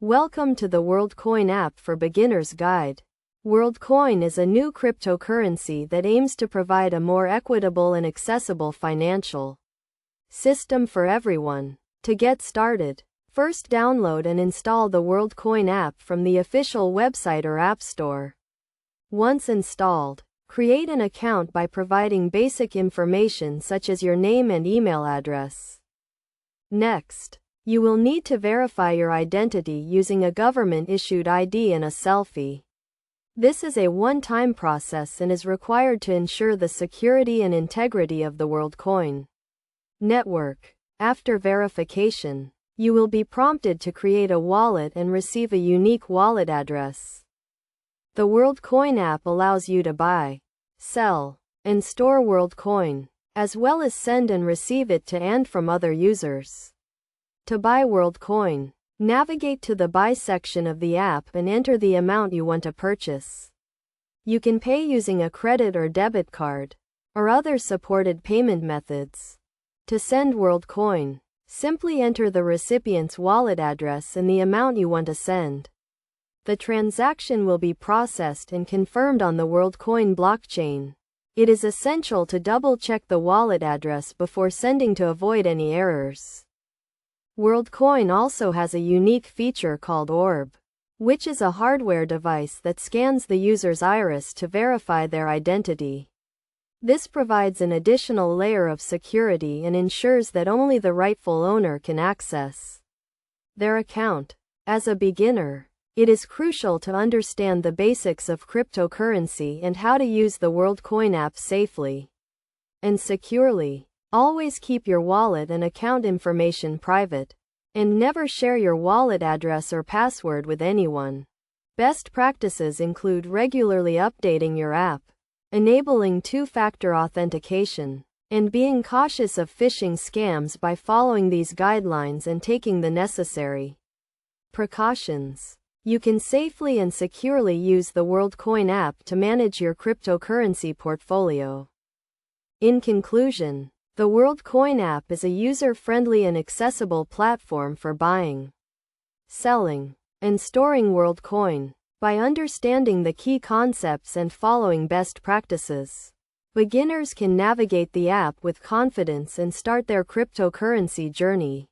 Welcome to the Worldcoin App for Beginners guide. Worldcoin is a new cryptocurrency that aims to provide a more equitable and accessible financial system for everyone. To get started, first download and install the Worldcoin app from the official website or app store. Once installed, create an account by providing basic information such as your name and email address. Next, you will need to verify your identity using a government-issued ID and a selfie. This is a one-time process and is required to ensure the security and integrity of the Worldcoin network. After verification, you will be prompted to create a wallet and receive a unique wallet address. The Worldcoin app allows you to buy, sell, and store Worldcoin, as well as send and receive it to and from other users. To buy Worldcoin, navigate to the Buy section of the app and enter the amount you want to purchase. You can pay using a credit or debit card, or other supported payment methods. To send Worldcoin, simply enter the recipient's wallet address and the amount you want to send. The transaction will be processed and confirmed on the Worldcoin blockchain. It is essential to double-check the wallet address before sending to avoid any errors. Worldcoin also has a unique feature called Orb, which is a hardware device that scans the user's iris to verify their identity. This provides an additional layer of security and ensures that only the rightful owner can access their account. As a beginner, it is crucial to understand the basics of cryptocurrency and how to use the Worldcoin app safely and securely. Always keep your wallet and account information private, and never share your wallet address or password with anyone. Best practices include regularly updating your app, enabling two-factor authentication, and being cautious of phishing scams by following these guidelines and taking the necessary precautions. You can safely and securely use the Worldcoin app to manage your cryptocurrency portfolio. In conclusion, the Worldcoin app is a user-friendly and accessible platform for buying, selling, and storing Worldcoin. By understanding the key concepts and following best practices, beginners can navigate the app with confidence and start their cryptocurrency journey.